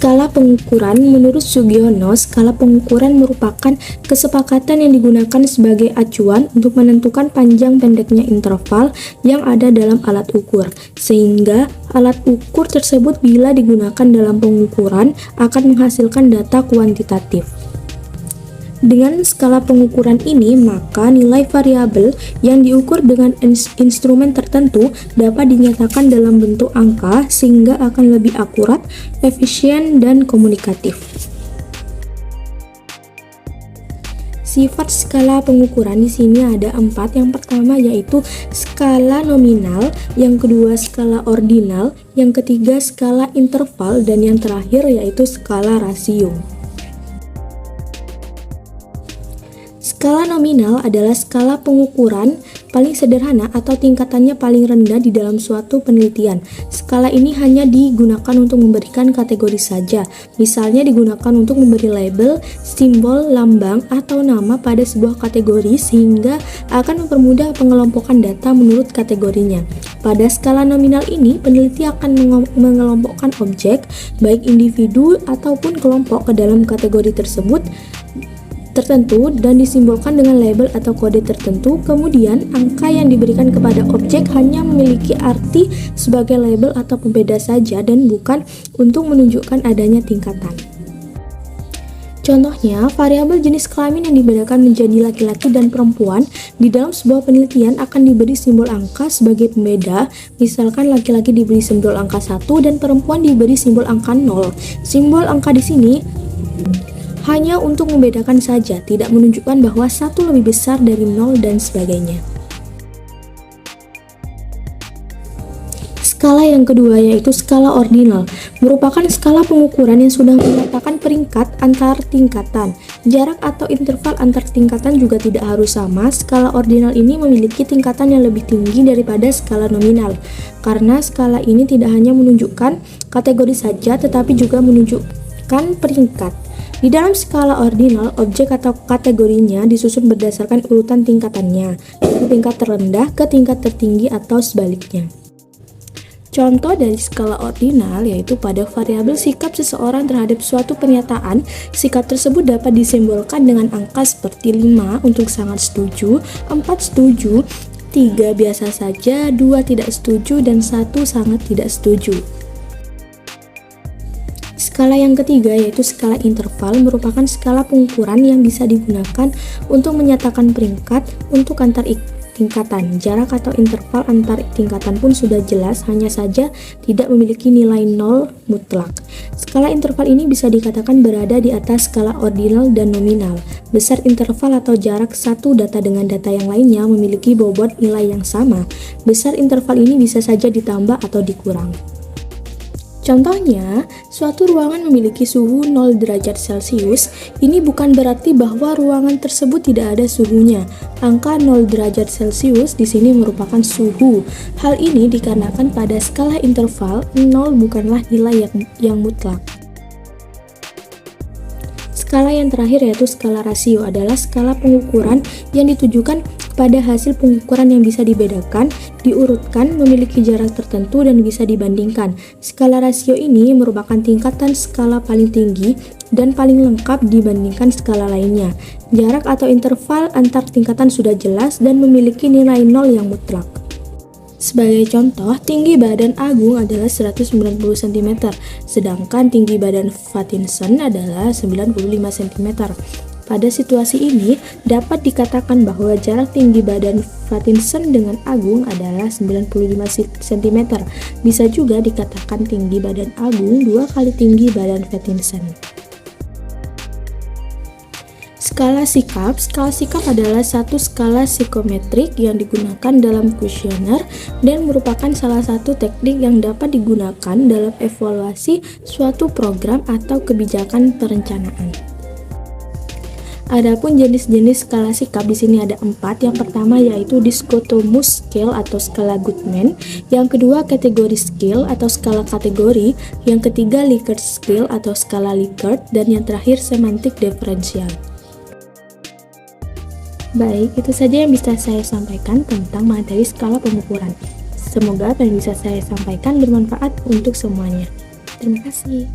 skala pengukuran. Menurut Sugiono, skala pengukuran merupakan kesepakatan yang digunakan sebagai acuan untuk menentukan panjang pendeknya interval yang ada dalam alat ukur, sehingga alat ukur tersebut bila digunakan dalam pengukuran akan menghasilkan data kuantitatif. Dengan skala pengukuran ini, maka nilai variabel yang diukur dengan instrumen tertentu dapat dinyatakan dalam bentuk angka sehingga akan lebih akurat, efisien, dan komunikatif. Sifat skala pengukuran di sini ada 4. Yang pertama yaitu skala nominal, yang kedua skala ordinal, yang ketiga skala interval, dan yang terakhir yaitu skala rasio. Skala nominal adalah skala pengukuran paling sederhana atau tingkatannya paling rendah di dalam suatu penelitian. Skala ini hanya digunakan untuk memberikan kategori saja. Misalnya digunakan untuk memberi label, simbol, lambang, atau nama pada sebuah kategori sehingga akan mempermudah pengelompokan data menurut kategorinya. Pada skala nominal ini, peneliti akan mengelompokkan objek, baik individu ataupun kelompok ke dalam kategori tersebut tertentu dan disimbolkan dengan label atau kode tertentu. Kemudian, angka yang diberikan kepada objek hanya memiliki arti sebagai label atau pembeda saja dan bukan untuk menunjukkan adanya tingkatan. Contohnya, variabel jenis kelamin yang dibedakan menjadi laki-laki dan perempuan di dalam sebuah penelitian akan diberi simbol angka sebagai pembeda. Misalkan laki-laki diberi simbol angka 1 dan perempuan diberi simbol angka 0. Simbol angka di sini hanya untuk membedakan saja, tidak menunjukkan bahwa satu lebih besar dari 0 dan sebagainya. Skala yang kedua yaitu skala ordinal, merupakan skala pengukuran yang sudah menyatakan peringkat antar tingkatan. Jarak atau interval antar tingkatan juga tidak harus sama. Skala ordinal ini memiliki tingkatan yang lebih tinggi daripada skala nominal, karena skala ini tidak hanya menunjukkan kategori saja, tetapi juga menunjukkan peringkat. Di dalam skala ordinal, objek atau kategorinya disusun berdasarkan urutan tingkatannya, dari tingkat terendah ke tingkat tertinggi atau sebaliknya. Contoh dari skala ordinal yaitu pada variabel sikap seseorang terhadap suatu pernyataan, sikap tersebut dapat disimbolkan dengan angka seperti 5 untuk sangat setuju, 4 setuju, 3 biasa saja, 2 tidak setuju, dan 1 sangat tidak setuju. Skala yang ketiga yaitu skala interval, merupakan skala pengukuran yang bisa digunakan untuk menyatakan peringkat untuk antar tingkatan. Jarak atau interval antar tingkatan pun sudah jelas, hanya saja tidak memiliki nilai 0 mutlak. Skala interval ini bisa dikatakan berada di atas skala ordinal dan nominal. Besar interval atau jarak satu data dengan data yang lainnya memiliki bobot nilai yang sama. Besar interval ini bisa saja ditambah atau dikurang. Contohnya, suatu ruangan memiliki suhu 0 derajat Celcius. Ini bukan berarti bahwa ruangan tersebut tidak ada suhunya. Angka 0 derajat Celcius di sini merupakan suhu. Hal ini dikarenakan pada skala interval 0 bukanlah nilai yang mutlak. Skala yang terakhir yaitu skala rasio adalah skala pengukuran yang ditujukan pada hasil pengukuran yang bisa dibedakan, diurutkan, memiliki jarak tertentu, dan bisa dibandingkan. Skala rasio ini merupakan tingkatan skala paling tinggi dan paling lengkap dibandingkan skala lainnya. Jarak atau interval antar tingkatan sudah jelas dan memiliki nilai 0 yang mutlak. Sebagai contoh, tinggi badan Agung adalah 190 cm, sedangkan tinggi badan Fatinson adalah 95 cm. Pada situasi ini, dapat dikatakan bahwa jarak tinggi badan Fatinson dengan Agung adalah 95 cm. Bisa juga dikatakan tinggi badan Agung 2 kali tinggi badan Fatinson. Skala sikap. Skala sikap adalah satu skala psikometrik yang digunakan dalam kuesioner dan merupakan salah satu teknik yang dapat digunakan dalam evaluasi suatu program atau kebijakan perencanaan. Adapun jenis-jenis skala sikap di sini ada 4. Yang pertama yaitu dichotomous scale atau skala Goodman, yang kedua kategori scale atau skala kategori, yang ketiga Likert scale atau skala Likert, dan yang terakhir semantik diferensial. Baik, itu saja yang bisa saya sampaikan tentang materi skala pengukuran. Semoga apa yang bisa saya sampaikan bermanfaat untuk semuanya. Terima kasih.